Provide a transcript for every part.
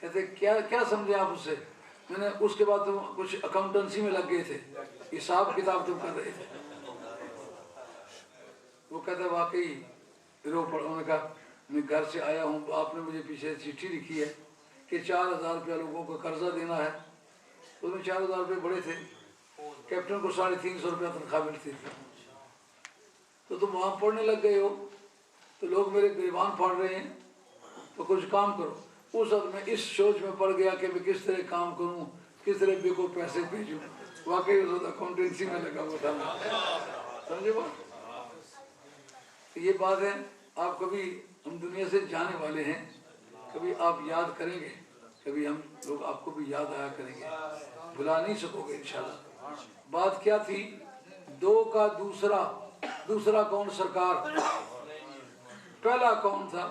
کہتے کیا سمجھے آپ اس سے؟ میں نے اس کے بعد تم کچھ اکاؤنٹنسی میں لگ گئے تھے، حساب کتاب تم کر رہے تھے۔ وہ کہتا واقعی رو پڑا۔ انہوں نے کہا میں گھر سے آیا ہوں، آپ نے مجھے پیچھے چٹھی لکھی ہے کہ 4000 روپیہ لوگوں کو قرضہ دینا ہے۔ اس میں 4000 روپے بڑے تھے، کیپٹن کو 350 روپیہ تنخواہ ملتی تھی۔ تو تم وہاں پڑھنے لگ گئے ہو، تو لوگ میرے گریبان پھاڑ رہے ہیں، تو کچھ کام کرو۔ اس وقت میں اس سوچ میں پڑ گیا کہ میں کس طرح کام کروں، کس طرح بے کو پیسے بھیجوں۔ واقعی اس وقت اکاؤنٹنسی میں لگا ہوا تھا، سمجھے بات؟ یہ بات ہے، آپ کبھی، ہم دنیا سے جانے والے ہیں، کبھی آپ یاد کریں گے، کبھی ہم لوگ آپ کو بھی یاد آیا کریں گے، بھلا نہیں سکو گے انشاءاللہ۔ بات کیا تھی؟ دو کا دوسرا کون سرکار؟ پہلا کون تھا؟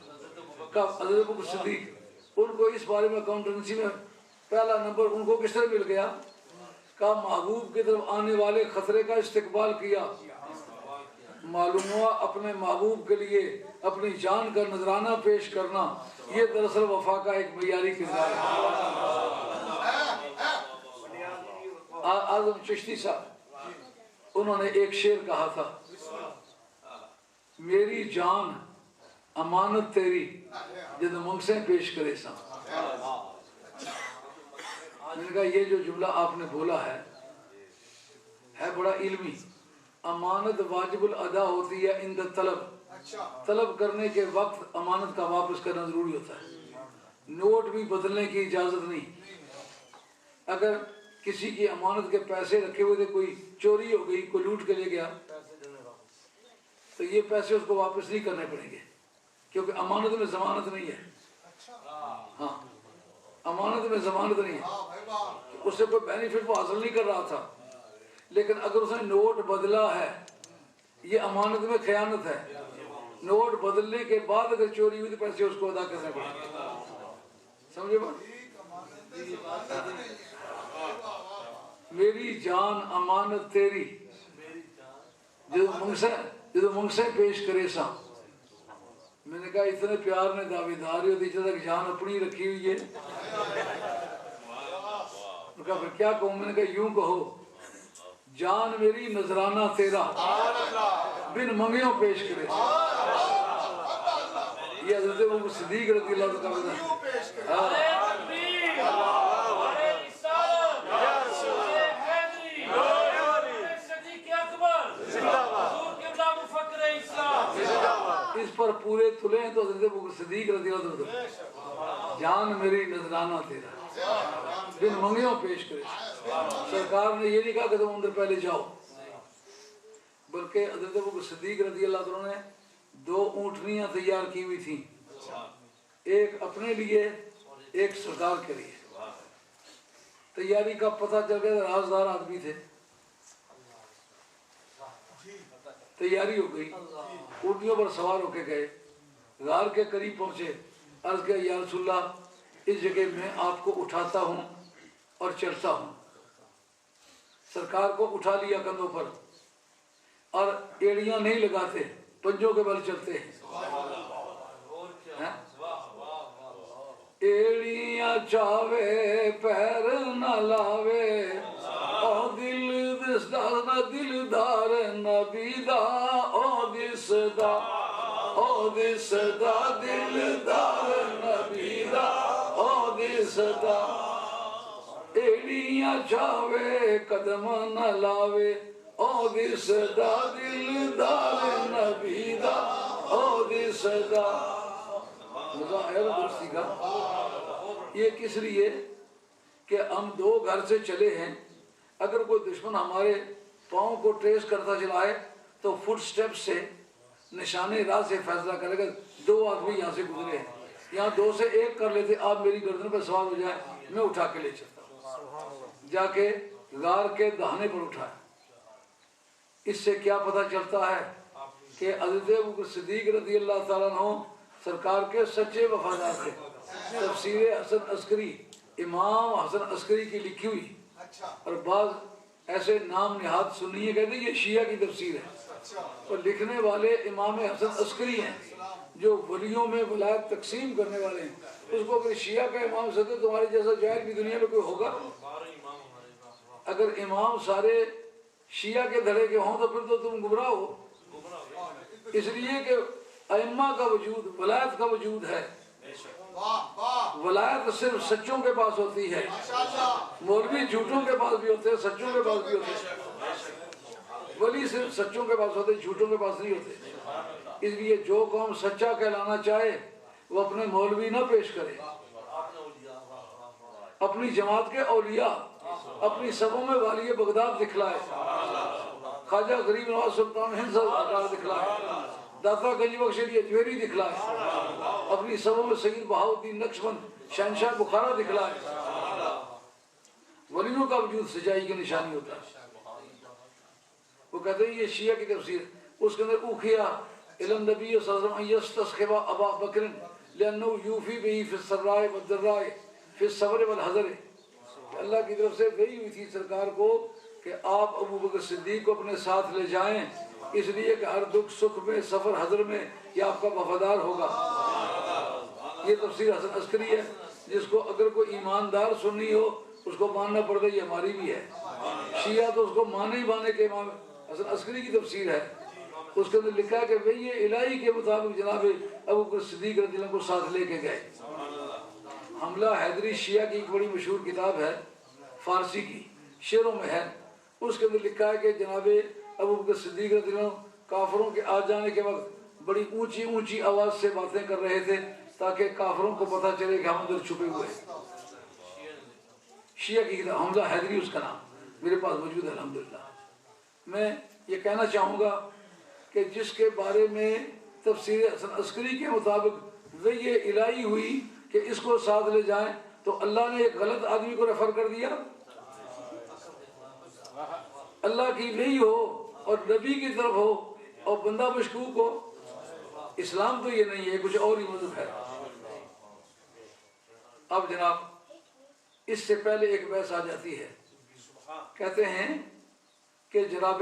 حضرت ابو بکر صدیق۔ ان کو اس بارے میں اکاؤنٹنسی میں پہلا نمبر ان کو کس طرح مل گیا؟ کہ محبوب کی طرف آنے والے خطرے کا استقبال کیا۔ معلوم ہوا اپنے محبوب کے لیے اپنی جان کا نذرانہ پیش کرنا، یہ دراصل وفا کا ایک معیاری کردار ہے۔ اعظم چشتی صاحب، انہوں نے ایک شعر کہا تھا، میری جان امانت تیری جد منگسیں پیش کرے سا۔ میں نے کہا یہ جو جملہ آپ نے بولا ہے بڑا علمی۔ امانت واجب الادا ہوتی ہے عند طلب کرنے کے وقت امانت کا واپس کرنا ضروری ہوتا ہے۔ نوٹ بھی بدلنے کی اجازت نہیں۔ اگر کسی کی امانت کے پیسے رکھے ہوئے تھے، کوئی چوری ہو گئی، کوئی لوٹ کے لے گیا، تو یہ پیسے اس کو واپس نہیں کرنے پڑیں گے، کیونکہ امانت میں ضمانت نہیں ہے۔ ہاں، امانت میں ضمانت نہیں ہے، اس سے کوئی بینیفٹ وہ حاصل نہیں کر رہا تھا، لیکن اگر اس نے نوٹ بدلا ہے، یہ امانت میں خیانت ہے۔ نوٹ بدلنے کے بعد اگر چوری ہوئی تو پیسے اس کو ادا کرنے پڑیں گے، سمجھے بات؟ میری جان امانت تیری جدو منگسے پیش کرے سا۔ میں نے کہا اتنے پیار نے دعوے داری ہوتی جب تک جان اپنی رکھی ہوئی ہے۔ کہا پھر کیا کہوں؟ میں نے کہا یوں کہو، جان میری نذرانہ تیرا بن منگیوں پیش کرے سا۔ یہ حضرت ابو بکر صدیق رضی اللہ عنہ۔ اس پر پورے تلے ہیں تو حضرت ابو بکر صدیق رضی اللہ عنہ، جان میری نذرانہ تیرا بن منگیوں پیش کرے۔ سرکار نے یہ نہیں کہا کہ تم اندر پہلے جاؤ، بلکہ حضرت ابو بکر صدیق رضی اللہ عنہ نے 2 اونٹنیاں تیار کی ہوئی تھیں، ایک اپنے لیے، ایک سرکار کے لیے۔ تیاری کا پتہ چل گیا، رازدار آدمی تھے، تیاری ہو گئی، اونٹنیوں پر سوار ہو کے گئے، غار کے قریب پہنچے، عرض کیا یا رسول اللہ، اس جگہ میں آپ کو اٹھاتا ہوں اور چلتا ہوں۔ سرکار کو اٹھا لیا کندھوں پر، اور ایڑیاں نہیں لگاتے، پنجوں کے بل چلتے ہیں۔ ایڑیاں چاوے پیر نہ لاوے، او دلدار نبی دا، او دسدا دلدار نبی دا، او دسدا۔ ایڑیاں چاوے قدم نہ لاوے، او دسدا دلدار نبی دا، او دسدا۔ مظاہر درستی کا یہ کس لیے کہ ہم 2 گھر سے چلے ہیں، اگر کوئی دشمن ہمارے پاؤں کو ٹریس کرتا چلائے تو فٹ سٹیپ سے نشانے راہ سے فیصلہ کرے گا 2 آدمی یہاں سے گزرے ہیں، یہاں 2 سے 1 کر لیتے، آپ میری گردن پہ سوار ہو جائے، میں اٹھا کے لے چلتا ہوں۔ جا کے غار کے دہانے پر اٹھایا۔ اس سے کیا پتہ چلتا ہے کہ حضرت ابو بکر صدیق رضی اللہ تعالیٰ عنہ سرکار کے سچے وفادار تھے۔ تفسیر حسن عسکری، امام حسن عسکری کی لکھی ہوئی، اور بعض ایسے نام نہاد سنی ہے، کہتے ہیں یہ شیعہ کی تفسیر ہے، اور لکھنے والے امام حسن عسکری ہیں، جو ولیوں میں ولایت تقسیم کرنے والے ہیں، اس کو اگر شیعہ کا امام سدے تمہارے جیسا جاہل بھی دنیا میں کوئی ہوگا؟ اگر امام سارے شیعہ کے دھڑے کے ہوں تو پھر تو تم گمراہ ہو۔ اس لیے کہ ائمہ کا وجود، ولایت کا وجود ہے۔ ولایت صرف سچوں کے پاس ہوتی ہے، مولوی جھوٹوں کے پاس بھی ہوتے ہیں، سچوں کے پاس بھی ہوتے ہیں۔ ولی صرف سچوں کے پاس ہوتے ہیں، جھوٹوں کے پاس نہیں ہوتے۔ اس لیے جو قوم سچا کہلانا چاہے وہ اپنے مولوی نہ پیش کرے، اپنی جماعت کے اولیاء اپنی سبوں میں والی بغداد دکھلائے، خواجہ غریب نواز سلطان ہند سرکار دکھلائے، داتا گنج بخش علی اجمیری دکھلائے، اپنی سبوں میں سید بہاؤالدین نقشبند شہنشاہ بخارا دکھلائے۔ ولیوں کا وجود سچائی کی نشانی ہوتا ہے۔ وہ کہتے ہیں یہ شیعہ کی تفسیر، اس کے اندر اوخیا الى النبی صلی اللہ علیہ وسلم ان یستسخب ابا بکر لانہ یوفی به فی السراء والضراء فی الصبر والحذر۔ اللہ کی طرف سے وحی ہوئی تھی سرکار کو کہ آپ ابو بکر صدیق کو اپنے ساتھ لے جائیں، اس لیے کہ ہر دکھ سکھ میں، سفر حضر میں یہ آپ کا وفادار ہوگا۔ یہ تفسیر حسن عسکری ہے، جس کو اگر کوئی ایماندار سنی ہو اس کو ماننا پڑتا ہے، یہ ہماری بھی ہے۔ شیعہ تو اس کو مانے ہی مانے کہ امام حسن عسکری کی تفسیر ہے۔ اس کے اندر لکھا ہے کہ وحی الہی کے مطابق جناب ابو بکر صدیق رضی اللہ عنہ کو ساتھ لے کے گئے۔ حملہ حیدری شیعہ کی ایک بڑی مشہور کتاب ہے، فارسی کی، شعروں میں ہے۔ اس کے اندر لکھا ہے کہ جناب ابو بکر صدیق رضی اللہ عنہ کافروں کے آ جانے کے وقت بڑی اونچی اونچی آواز سے باتیں کر رہے تھے تاکہ کافروں کو پتہ چلے کہ ہم ادھر چھپے ہوئے ہیں۔ شیعہ کی کتاب حملہ حیدری اس کا نام میرے پاس موجود ہے الحمدللہ۔ میں یہ کہنا چاہوں گا کہ جس کے بارے میں تفسیر حسن عسکری کے مطابق وحی الہی ہوئی کہ اس کو ساتھ لے جائیں، تو اللہ نے ایک غلط آدمی کو ریفر کر دیا۔ اللہ کی وحی ہو اور نبی کی طرف ہو اور بندہ مشکوک ہو، اسلام تو یہ نہیں ہے، کچھ اور ہی مذہب ہے۔ اب جناب اس سے پہلے ایک بحث آ جاتی ہے، کہتے ہیں کہ جناب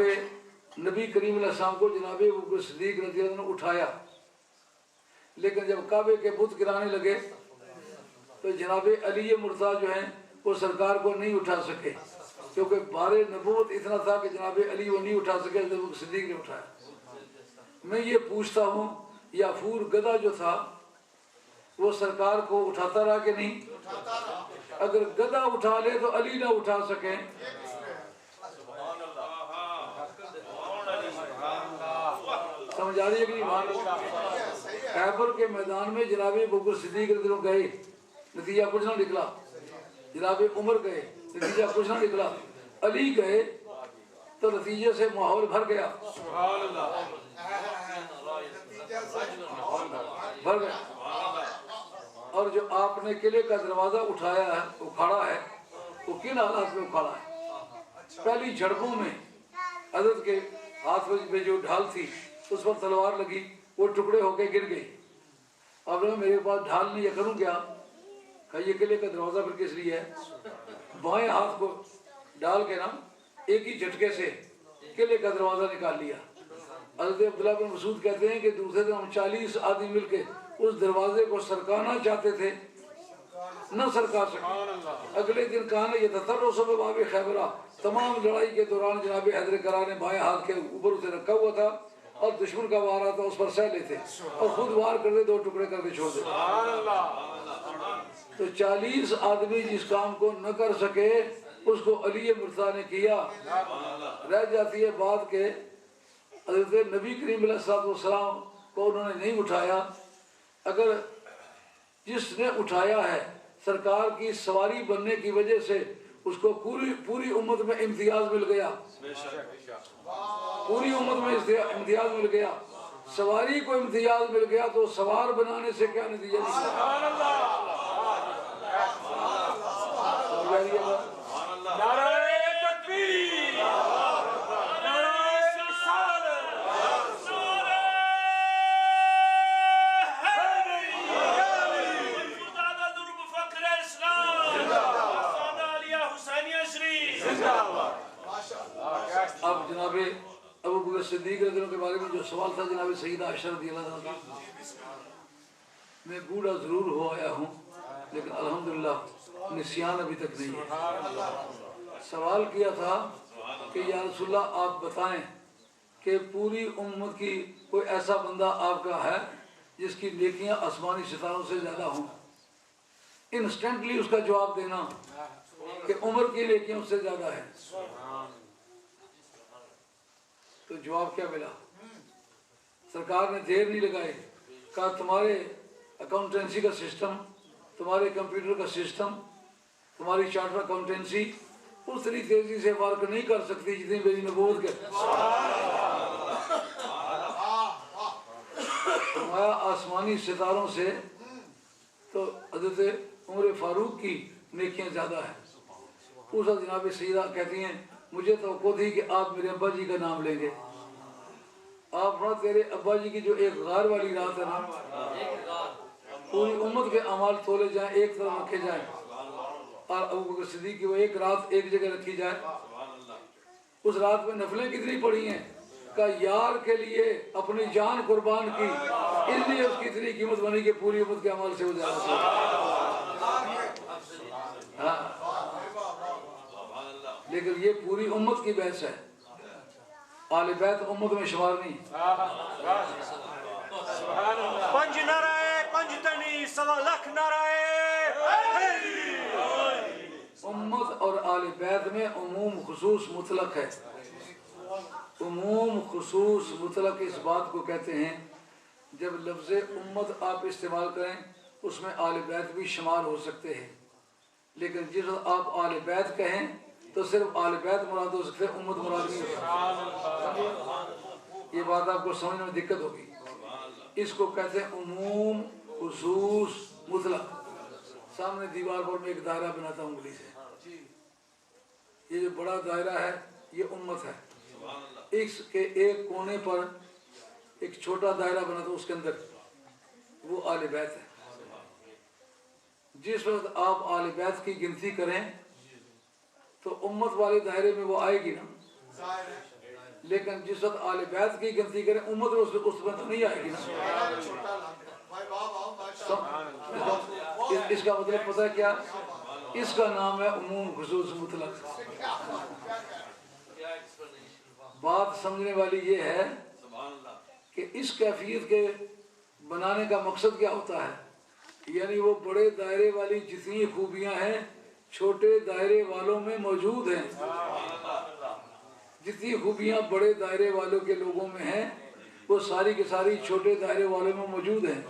نبی کریم علیہ السلام کو جناب ابو بکر صدیق رضی اللہ عنہ نے اٹھایا، لیکن جب کعبے کے بت گرانے لگے تو جناب علی مرتضیٰ جو ہیں وہ سرکار کو نہیں اٹھا سکے، کیونکہ بار نبوت اتنا تھا کہ جناب علی وہ نہیں اٹھا سکے، ابو بکر صدیق نے اٹھایا۔ میں یہ پوچھتا ہوں یافور گدھا جو تھا وہ سرکار کو اٹھاتا رہا کہ نہیں؟ اگر گدھا اٹھا لے تو علی نہ اٹھا سکیں۔ سمجھ آ رہی ہے کہ نہیں؟ خیبر کے میدان میں جناب ابو بکر صدیق رضی اللہ عنہ گئے، نتیجہ کچھ نہ نکلا۔ جناب عمر گئے، نتیجہ کچھ نہ نکلا۔ علی گئے تو نتیجے سے ماحول بھر گیا، بھر گیا۔ اور جو آپ نے قلعے کا دروازہ اٹھایا ہے، اکھاڑا ہے، وہ کن حالات میں اکھاڑا ہے؟ پہلی جھڑپوں میں حضرت کے ہاتھ میں جو ڈھال تھی اس پر تلوار لگی، وہ ٹکڑے ہو کے گر گئی۔ اب میرے پاس ڈھال نہیں ہے، کروں کیا؟ کہ یہ قلعے کا دروازہ پھر کس لیے ہے؟ بائیں ہاتھ کو ڈال کے نا ایک ہی جھٹکے سے قلعے کا دروازہ نکال لیا۔ حضرت عبداللہ بن مسعود کہتے ہیں کہ دوسرے دن ہم 40 آدمی مل کے اس دروازے کو سرکانا چاہتے تھے، نہ سرکا سکے۔ اگلے دن کہاں یہ تترس بباب خیبرہ، تمام لڑائی کے دوران جناب حیدر کرار نے بائیں ہاتھ کے اوپر اسے رکھا ہوا تھا اور دشمن کا وار آتا اس پر سہ لیتے اور خود وار کر دے، دو ٹکڑے کر کے چھوڑ دیتے۔ تو 40 آدمی جس کام کو نہ کر سکے اس کو علی مرتضیٰ نے کیا۔ رہ جاتی ہے بات کہ حضرت نبی کریم علیہ السلام کو انہوں نے نہیں اٹھایا۔ اگر جس نے اٹھایا ہے سرکار کی سواری بننے کی وجہ سے اس کو پوری امت میں امتیاز مل گیا، پوری امت میں امتیاز مل گیا۔ سواری کو امتیاز مل گیا تو سوار بنانے سے کیا نتیجہ نکلا؟ اب جناب ابو بکر صدیق صدیق رضی اللہ عنہ کے بارے میں جو سوال تھا جناب سیدہ عائشہ رضی اللہ عنہ، میں بوڑھا ضرور ہو آیا ہوں لیکن الحمدللہ نسیان ابھی تک نہیں ہے۔ سوال کیا تھا کہ یا رسول اللہ آپ بتائیں کہ پوری امت کی کوئی ایسا بندہ آپ کا ہے جس کی نیکیاں آسمانی ستاروں سے زیادہ ہوں؟ انسٹنٹلی اس کا جواب دینا کہ عمر کی نیکیاں اس سے زیادہ ہے۔ تو جواب کیا ملا؟ سرکار نے دیر نہیں لگائے، کہا تمہارے اکاؤنٹنسی کا سسٹم، تمہارے کمپیوٹر کا سسٹم، تمہاری چارٹر اکاؤنٹنسی اتنی تیزی سے ورک نہیں کر سکتی جتنی میری نبوت کے۔ فرمایا آسمانی ستاروں سے تو حضرت عمر فاروق کی نیکیاں زیادہ ہیں۔ اس وقت جناب سیدہ کہتی ہیں مجھے توقع تھی کہ آپ میرے ابا جی کا نام لیں گے۔ آپ تیرے ابا جی کی جو ایک غار والی رات ہے نا، پوری امت کے اعمال تولے جائیں، ایک طرف رکھے جائیں، اور ابو بکر صدیق کی وہ ایک رات ایک جگہ رکھی جائے، اس رات میں نفلیں کتنی پڑی ہیں؟ کہ یار کے لیے اپنی جان قربان کی، اس لیے اس کی اتنی قیمت بنی کہ پوری امت کے اعمال سے وہ زیادہ تھا۔ لیکن یہ پوری امت کی بحث ہے، آل بیت امت میں شمار نہیں۔ پنج نعرہ پنج تنی سوا لکھ نعرہ امت اور آل بیت میں عموم خصوص مطلق ہے۔ عموم خصوص مطلق اس بات کو کہتے ہیں جب لفظ امت آپ استعمال کریں اس میں آل بیت بھی شمار ہو سکتے ہیں، لیکن جس وقت آپ آل بیت کہیں تو صرف آل بیت مراد ہو سکتے ہیں، امت مراد نہیں ہوتا۔ یہ بات آپ کو سمجھنے میں دقت ہوگی۔ اس کو کہتے ہیں عموم خصوص مطلق۔ سامنے دیوار پر میں ایک دائرہ بناتا ہوں انگلی سے، یہ جو بڑا دائرہ ہے یہ امت ہے۔ اس کے ایک کونے پر ایک چھوٹا دائرہ بناتا ہوں، اس کے اندر وہ آل بیت ہے۔ جس وقت آپ آل بیت کی گنتی کریں تو امت والے دائرے میں وہ آئے گی نا، لیکن جس وقت آل بیت کی گنتی کریں امت اس میں تو نہیں آئے گی نا۔ اس کا مطلب پتہ ہے کیا؟ اس کا نام ہے عموم خصوص مطلق۔ بات سمجھنے والی یہ ہے کہ اس کیفیت کے بنانے کا مقصد کیا ہوتا ہے، یعنی وہ بڑے دائرے والی جتنی خوبیاں ہیں چھوٹے دائرے والوں میں موجود ہیں، جتنی خوبیاں بڑے دائرے والوں کے لوگوں میں ہیں وہ ساری کی ساری چھوٹے دائرے والوں میں موجود ہیں،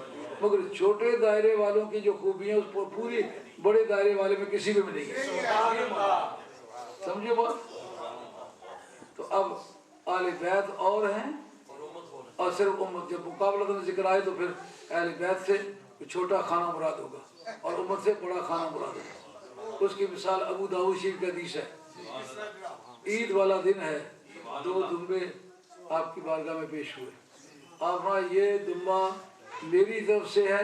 مگر چھوٹے دائرے والوں کی جو خوبیاں اس پوری بڑے دائرے والے میں کسی میں نہیں ہے۔ سمجھے بات؟ تو اب آل بیت اور ہیں اور صرف امت، جب مقابلہ ذکر آئے تو پھر اہل بیت سے چھوٹا خانہ مراد ہوگا اور امت سے بڑا خانہ مراد ہوگا۔ اس کی مثال ابو داؤد شریف کا حدیث ہے، عید والا دن ہے، 2 دمبے آپ کی بارگاہ میں پیش ہوئے، آپ یہ دمبا میری طرف سے ہے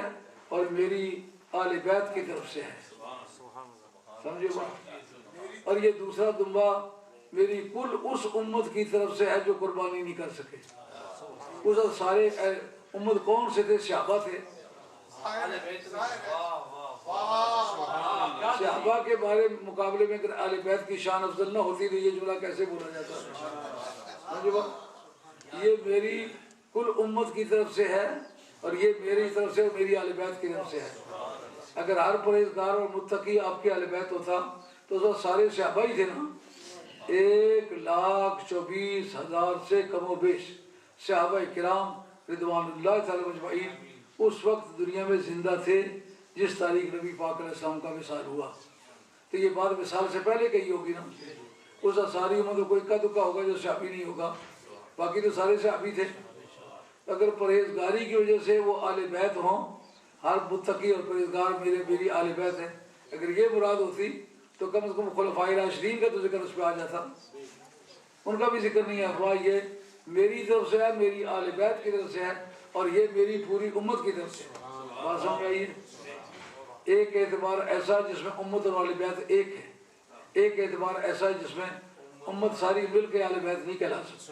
اور میری آل بیت کی طرف سے ہے، سمجھے بات؟ اور یہ دوسرا دمبا میری کل اس امت کی طرف سے ہے جو قربانی نہیں کر سکے۔ اس وقت سارے امت کون سے تھے؟ صحابہ تھے۔ صحابہ کے بارے مقابلے میں اگر اہل بیت کی شان افضل نہ ہوتی تو یہ جملہ کیسے بولا جاتا؟ یہ میری کل امت کی طرف سے ہے اور یہ میری طرف سے اور میری اہل بیت کی طرف سے ہے۔ اگر ہر پرہیزگار اور متقی آپ کے اہل بیت ہوتا تو اس وقت سارے صحابہ ہی تھے نا، 1,24,000 سے کم و بیش صحابہ کرام رضوان اللہ تعالی مجمعین اس وقت دنیا میں زندہ تھے جس تاریخ نبی پاک علیہ السلام کا وصال ہوا۔ تو یہ بات وصال سے پہلے کہی ہوگی نا، اس وقت ساری امت میں کوئی اکا دکا ہوگا جو صحابی نہیں ہوگا، باقی تو سارے صحابی تھے۔ اگر پرہیزگاری کی وجہ سے وہ آل بیت ہوں، ہر متقی اور پرہیزگار میری آل بیت ہے، اگر یہ مراد ہوتی تو کم از کم خلفائے راشدین کا تو ذکر اس پہ آ جاتا، ان کا بھی ذکر نہیں ہے۔ ہوا یہ میری طرف سے ہے، میری آل بیت کی طرف سے ہے اور یہ میری پوری امت کی طرف سے ہے۔ بات سمجھ آئیے؟ ایک اعتبار ایسا جس میں امت اور آل بیت ایک ہے، ایک اعتبار ایسا جس میں امت ساری مل کے آل بیت نہیں کہلا سکتی۔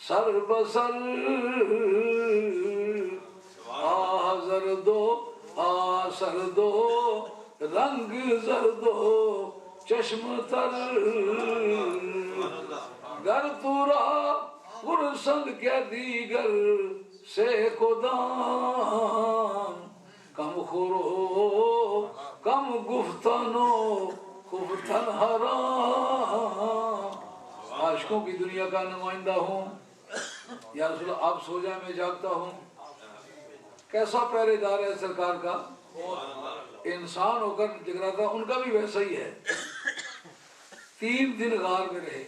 سر بسر آہ زردو آہ سردو رنگ زردو چشم تر گر تورا گرسند کے دیگر سے کدام کم خورو کم گفتنو خفتن حرام عاشقوں کی دنیا کا نمائندہ ہوں یا رسول اللہ آپ سو جائیں میں جاگتا ہوں کیسا پہرے دار ہے سرکار کا انسان ہو کر جگراتا ان کا بھی ویسا ہی ہے 3 دن غار میں رہے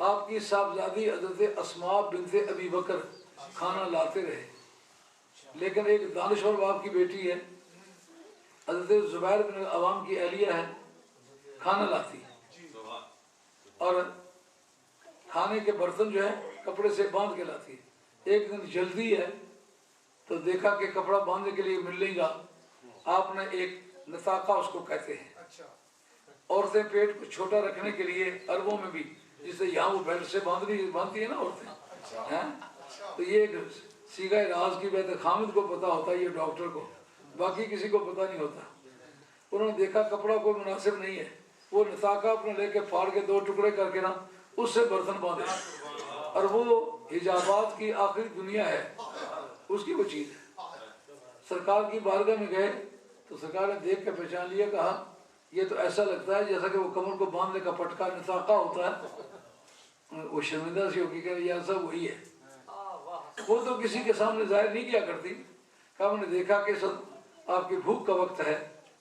آپ کی صاحبزادی حضرت اسماء بنت ابی بکر کھانا لاتے رہے لیکن ایک دانشور باپ کی بیٹی ہے حضرت زبیر بن عوام کی اہلیہ ہے کھانا لاتی اور کھانے کے برتن جو ہے کپڑے سے باندھ کے لاتی ہے ایک دن جلدی ہے تو دیکھا کہ کپڑا باندھنے کے لیے مل نہیں گا آپ نے ایک نطاقہ اس کو کہتے ہیں عورتیں پیٹ کو چھوٹا رکھنے کے لیے عربوں میں بھی جسے یہاں وہ بیلٹ سے باندھتی ہیں نا عورتیں تو یہ ایک سیگا راز کی بات ہے خامد کو پتا ہوتا ہے یہ ڈاکٹر کو باقی کسی کو پتا نہیں ہوتا انہوں نے دیکھا کپڑا کوئی مناسب نہیں ہے وہ نطاقہ اپنے لے کے پھاڑ کے 2 ٹکڑے کر کے نا اس سے برتن باندھے اور وہ حجابات کی آخری دنیا ہے اس کی وہ چیز ہے سرکار کی بارگاہ میں گئے تو سرکار نے دیکھ کے پہچان لیا کہا یہ تو ایسا لگتا ہے جیسا کہ وہ کمر کو باندھنے کا پٹکا نطاقہ ہوتا ہے وہ شرمندہ سی ہوگی کہ یہ سب وہی ہے وہ تو کسی کے سامنے ظاہر نہیں کیا کرتی کہا میں نے دیکھا کہ سب آپ کی بھوک کا وقت ہے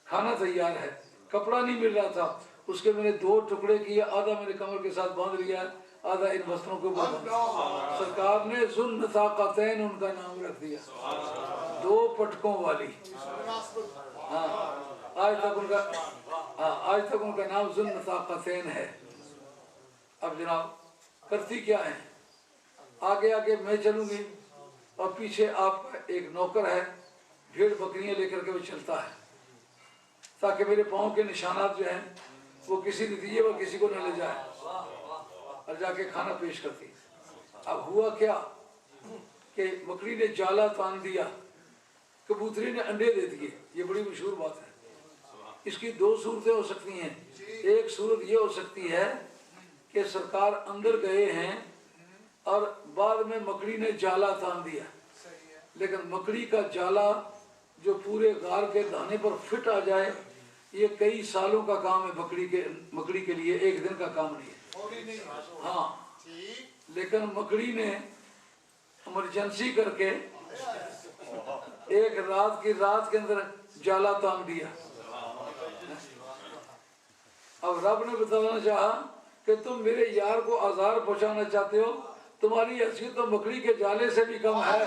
کھانا تیار ہے کپڑا نہیں مل رہا تھا اس کے میں نے 2 ٹکڑے کیے آدھا میرے کمر کے ساتھ باندھ لیا آدھا ان وسطروں کے اوپر سرکار نے ذُو نطاقتین ان کا نام رکھ دیا 2 پٹکوں والی آج تک ان کا نام ذُو نطاقتین ہے اب جناب کرتی کیا ہے آگے آگے میں چلوں گی اور پیچھے آپ کا ایک نوکر ہے بھیڑ بکریاں لے کر کے وہ چلتا ہے تاکہ میرے پاؤں کے نشانات جو ہیں وہ کسی نتیجے پر کسی کو نہ لے جائے اور جا کے کھانا پیش کرتی اب ہوا کیا کہ بکری نے جالا تان دیا کبوتری نے انڈے دے دیے یہ بڑی مشہور بات ہے اس کی 2 صورتیں ہو سکتی ہیں ایک صورت یہ ہو سکتی ہے کہ سرکار اندر گئے ہیں اور بعد میں مکڑی نے جالا تان دیا لیکن مکڑی کا جالا جو پورے غار کے دانے پر فٹ آ جائے یہ کئی سالوں کا کام ہے مکڑی کے لیے 1 دن کا کام نہیں ہے ہاں لیکن مکڑی نے ایمرجنسی کر کے 1 رات کی رات کے اندر جالا تان دیا اب رب نے بتانا چاہا کہ تم میرے یار کو آزار پہنچانا چاہتے ہو تمہاری حیثیت تو مکڑی کے جالے سے بھی کم ہے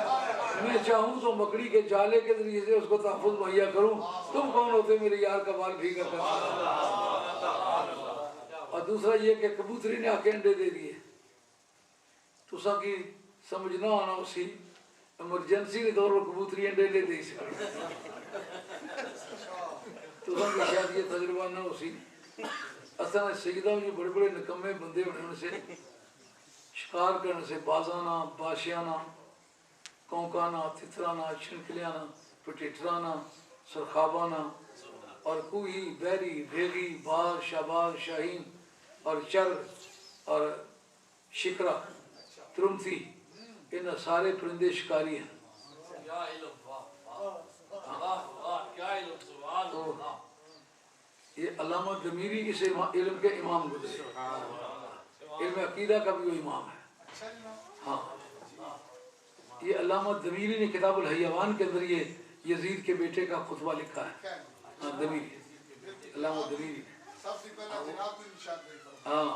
میں چاہوں تو مکڑی کے جالے کے ذریعے سے اس کو تحفظ مہیا کروں تم کون ہوتے میرے یار کا بال بھیگا کر اور دوسرا یہ کہ کبوتری نے آکے انڈے دے دیے تو سب کی سمجھنا آنا اسی ایمرجنسی کے طور پر کبوتری انڈے لے دے سکتے تو سب کی شاید یہ تجربہ نہ اسی اصلا سیدہ جو بڑے بڑے نکمے بندے ہونے سے شکار کرنے سے بازانا باشیانا کونکانا تترانا چھنکلیانا پٹیٹرانا سرخابانا اور کوئی بیری بھیگی باز شاباز شاہین اور چر اور شکرہ ترمتی ان سارے پرندے شکاری ہیں تو یہ علامہ ضمیری اس علم کے امام گزرے علم عقیدہ کا بھی وہ امام ہے ہاں یہ علامہ ضمیری نے کتاب الحیوان کے اندر یہ یزید کے بیٹے کا خطبہ لکھا ہے ہاں ضمیری علامہ ضمیری ہاں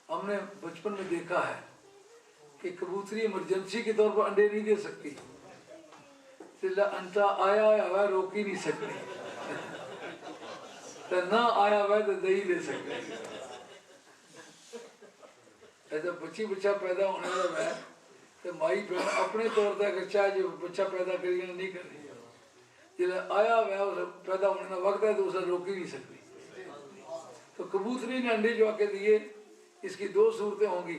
ہم نے بچپن میں دیکھا ہے کہ کبوتری ایمرجنسی کے طور پر انڈے نہیں دے سکتی انٹا آیا ہوا روک ہی نہیں سکتی نہ آیا ہوا تو دہی دے سکتے ایسا بچی بچہ پیدا ہونے والا ہے تو مائی بہن اپنے طور پر اگر جو بچہ پیدا کری نہیں کر رہی جب آیا ہوا پیدا ہونے کا وقت ہے تو اسے روک ہی نہیں سکتی تو کبوتری نے انڈے جو آ کے دیے اس کی 2 صورتیں ہوں گی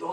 2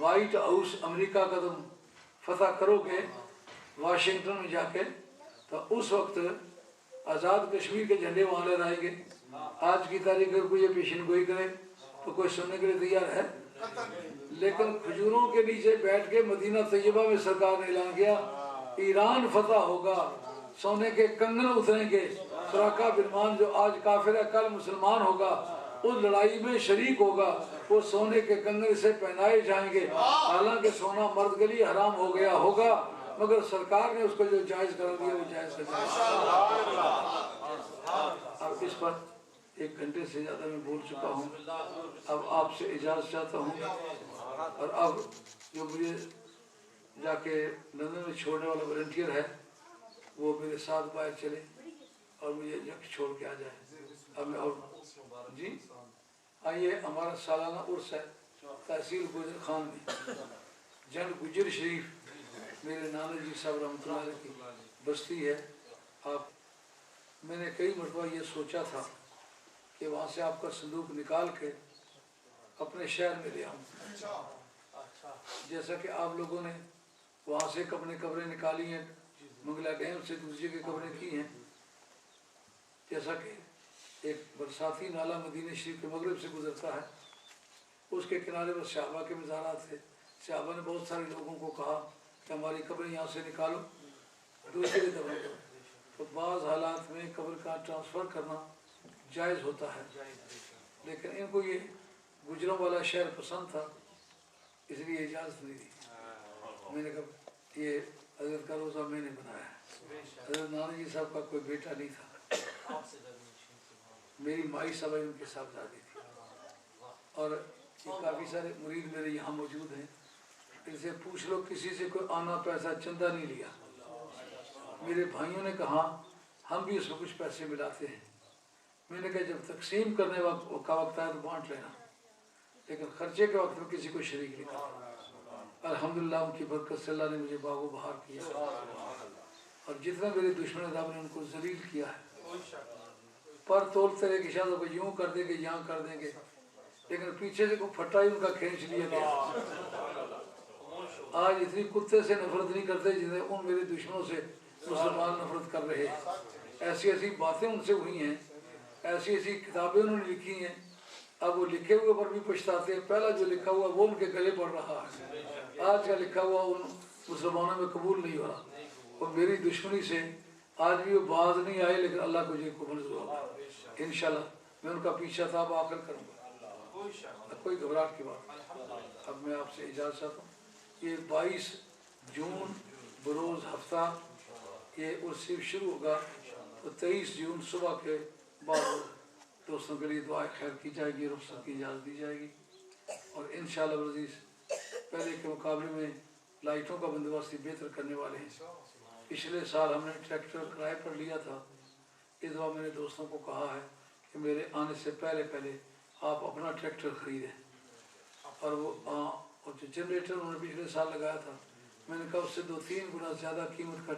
وائٹ ہاؤس امریکہ کا تم فتح کرو گے واشنگٹن میں جا کے تو اس وقت آزاد کشمیر کے جھنڈے وہاں لہرائیں گے. آج کی تاریخ اگر کوئی یہ پیشن گوئی کرے تو کوئی سننے کے لیے تیار ہے. لیکن کھجوروں کے نیچے بیٹھ کے مدینہ طیبہ میں سرکار نے اعلان کیا ایران فتح ہوگا, سونے کے کنگن اتریں گے, سراقہ بن جو آج کافر ہے کل مسلمان ہوگا, اس لڑائی میں شریک ہوگا, وہ سونے کے کنگن سے پہنائے جائیں گے. حالانکہ سونا مرد کے لیے حرام ہو گیا ہوگا مگر سرکار نے اس کو جو جائز کر دیا وہ جائز کر دیا. اب اس پر 1 گھنٹے سے زیادہ میں بول چکا ہوں. اب آپ سے اجازت چاہتا ہوں, اور اب جو مجھے جا کے لندن میں چھوڑنے والا والنٹیئر ہے وہ میرے ساتھ باہر چلے اور مجھے جا کے چھوڑ کے آ جائے. اب میں اور جی آئیے, ہمارا سالانہ عرس ہے تحصیل گجر خان میں, جنگ گجر شریف میرے نانا جی صاحب رحمۃ اللہ علیہ کی بستی ہے. آپ میں نے کئی مرتبہ یہ سوچا تھا کہ وہاں سے آپ کا صندوق نکال کے اپنے شہر میں لے آؤں, جیسا کہ آپ لوگوں نے وہاں سے اپنے قبریں نکالی ہیں, منگلہ ڈیم سے دوسری کی قبریں کی ہیں. جیسا کہ ایک برساتی نالہ مدینہ شریف کے مغرب سے گزرتا ہے, اس کے کنارے پر صحابہ کے مزارات تھے. صحابہ نے بہت سارے لوگوں کو کہا کہ ہماری قبریں یہاں سے نکالو دوسری دفعہ کرو. تو بعض حالات میں قبر کا ٹرانسفر کرنا جائز ہوتا ہے, لیکن ان کو یہ گجروں والا شہر پسند تھا اس لیے اجازت نہیں دی. میں نے کہا یہ حضرت کا روزہ میں نے بنایا ہے. حضرت نانا جی صاحب کا کوئی بیٹا نہیں تھا, میری مائی صاحب ان کے ساتھ دادی تھی, اور کافی سارے مرید میرے یہاں موجود ہیں. ان سے پوچھ لو کسی سے کوئی آنا پیسہ چندہ نہیں لیا. میرے بھائیوں نے کہا ہم بھی اس میں کچھ پیسے ملاتے ہیں. میں نے کہا جب تقسیم کرنے کا وقت آیا تو بانٹ لینا, لیکن خرچے کے وقت میں کسی کو شریک نہیں کرنا. الحمدللہ ان کی برکت سے اللہ نے مجھے باغ و بہار کیا, اور جتنا میرے دشمن رب نے ان کو ذلیل کیا ہے پر تولتے رہے کہ شاید وہ یوں کر دیں گے یہاں کر دیں گے, لیکن پیچھے سے کوئی پھٹا ہی ان کا کھینچ لیا گیا. آج اتنی کتے سے نفرت نہیں کرتے جتنے ان میرے دشمنوں سے مسلمان نفرت کر رہے ہیں. ایسی ایسی باتیں ان سے ہوئی ہیں, ایسی ایسی کتابیں انہوں نے لکھی ہیں, اب وہ لکھے ہوئے پر بھی پچھتاتے ہیں. پہلا جو لکھا ہوا وہ ان کے گلے پڑ رہا ہے, آج کا لکھا ہوا ان مسلمانوں میں قبول نہیں ہو رہا. اور میری دشمنی سے آج بھی وہ باز نہیں آئے, لیکن اللہ کو جی کو منظور ہوگا انشاءاللہ. میں ان کا پیچھا تھا اب آخر کروں گا, کوئی گھبراہٹ کی بات. اب میں آپ سے اجازت چاہتا ہوں. یہ 22 جون بروز ہفتہ یہ عرس شروع ہوگا, تو 23 جون صبح کے بعد دوستوں کے لیے دعائیں خیر کی جائے گی, رخصت کی اجازت دی جائے گی. اور انشاءاللہ العزیز پہلے کے مقابلے میں لائٹوں کا بندوبست بہتر کرنے والے ہیں. پچھلے سال ہم نے ٹریکٹر کرائے پر لیا تھا, اس دفعہ میں نے دوستوں کو کہا ہے کہ میرے آنے سے پہلے آپ اپنا ٹریکٹر خریدیں. اور وہ اور جو جنریٹر انہوں نے پچھلے سال لگایا تھا, میں نے کہا اس سے 2-3 گنا زیادہ قیمت کا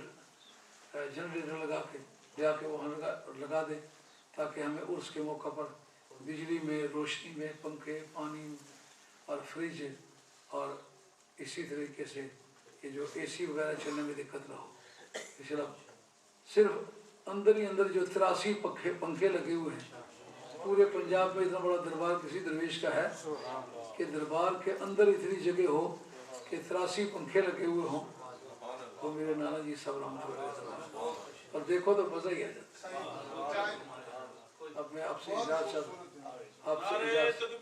جنریٹر لگا کے جا کے وہاں لگا دیں, تاکہ ہمیں عرس کے موقع پر بجلی میں, روشنی میں, پنکھے, پانی اور فریج اور اسی طریقے سے یہ جو اے سی وغیرہ چلنے میں دقت نہ ہو. صرف اندر ہی اندر جو 83 پنکھے لگے ہوئے ہیں پورے پنجاب میں, اتنا بڑا دربار کسی درویش کا ہے کہ دربار کے اندر اتنی جگہ ہو کہ 83 پنکھے لگے ہوئے ہوں. وہ میرے نانا جی صاحب رحمۃ اللہ علیہ, اور دیکھو تو مزہ ہی آ جاتا ہے. اب میں آپ سے اجازت چاہتا ہوں, آپ سے اجازت.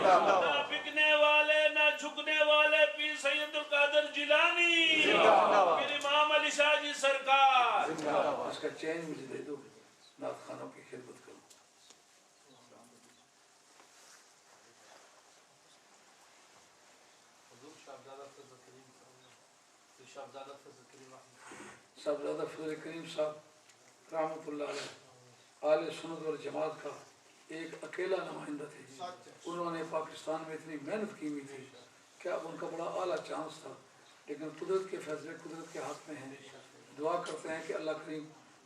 نہ بکنے والے نہ جھکنے والے پیر سید القادر جیلانی, پیر امام علی شاہ جی سرکار. اس کا چین مجھے دے دو, نعت خانوں کی خدمت کروں. صاحبزادہ فضل کریم صاحب رحمۃ اللہ علیہ اہل سنت والجماعت کا ایک اکیلا نمائندہ تھے. انہوں نے پاکستان میں اتنی محنت کی ہوئی تھی کہ اب ان کا بڑا اعلیٰ چانس تھا, لیکن قدرت کے فیصلے قدرت کے ہاتھ میں ہیں. دعا کرتے ہیں کہ اللہ کریم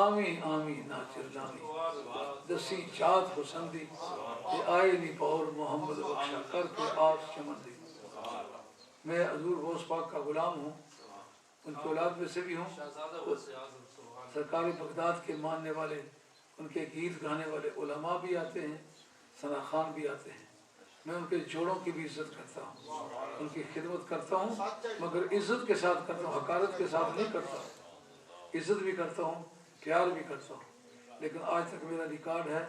آمین آمین ناچر جانی دسی چات حسن دی کہ آئے نہیں پور محمد بخشا کر کے آس چمن دی. میں حضور غوث پاک کا غلام ہوں، ان کی اولاد میں سے بھی ہوں. سرکار بغداد کے ماننے والے، ان کے گیت گانے والے علماء بھی آتے ہیں، ثنا خان بھی آتے ہیں. میں ان کے جوڑوں کی بھی عزت کرتا ہوں، ان کی خدمت کرتا ہوں، مگر عزت کے ساتھ کرتا ہوں، حقارت کے ساتھ نہیں کرتا. عزت بھی کرتا ہوں، پیار بھی کرتا ہوں. لیکن آج تک میرا ریکارڈ ہے،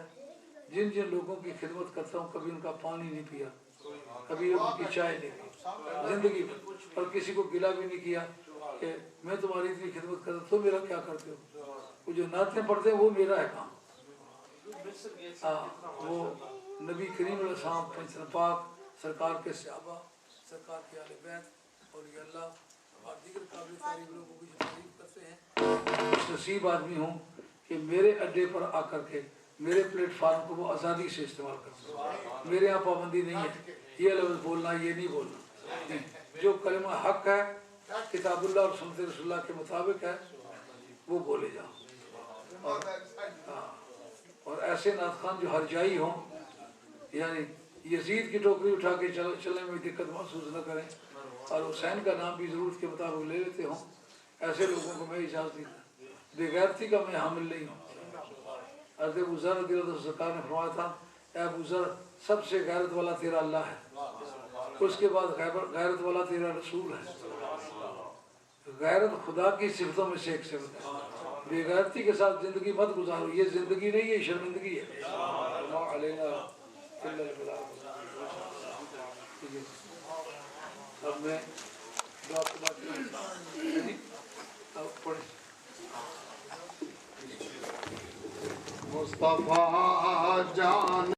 جن جن لوگوں کی خدمت کرتا ہوں کبھی ان کا پانی نہیں پیا، کبھی ان کی چائے نہیں پی زندگی میں، اور کسی کو گلا بھی نہیں کیا کہ میں تمہاری اتنی خدمت کرتا تو میرا کیا کرتے ہو. وہ جو نعتیں پڑھتے ہیں وہ میرا ہے کام. وہ نبی کریم علیہ السلام، پنچن پاک، سرکار کے صحابہ، سرکار کے اہل بیت، اولیاء اللہ اور دیگر قابل تعریف لوگوں کی جو تعریف کرتے ہیں. خوش نصیب آدمی ہوں کہ میرے اڈے پر آ کر کے میرے پلیٹ فارم کو وہ آزادی سے استعمال کرتے ہیں. میرے یہاں پابندی نہیں ہے یہ لفظ بولنا، یہ نہیں بولنا. جو کلمہ حق ہے، کتاب اللہ اور سنت رسول اللہ کے مطابق ہے، وہ بولے جاؤ. اور ایسے نعت خوان جو ہرجائی ہوں، یعنی یزید کی ٹوکری اٹھا کے چلنے میں دقت محسوس نہ کریں، اور حسین کا نام بھی ضرورت کے مطابق لے لیتے ہوں، ایسے لوگوں کو میں اجازت دیتا. بے غیرتی کا میں حامل نہیں ہوں. حضرت ابو ذر رضی اللہ عنہ سرکار نے فرمایا تھا، اے ابو ذر، سب سے غیرت والا تیرا اللہ ہے، اس کے بعد غیرت والا تیرا رسول ہے. غیرت خدا کی صفتوں میں سے ایک صفت ہے. بے غیرتی کے ساتھ زندگی مت گزارو، یہ زندگی نہیں، یہ شرمندگی ہے. اب میں دعا کے بعد مصطفیٰ جان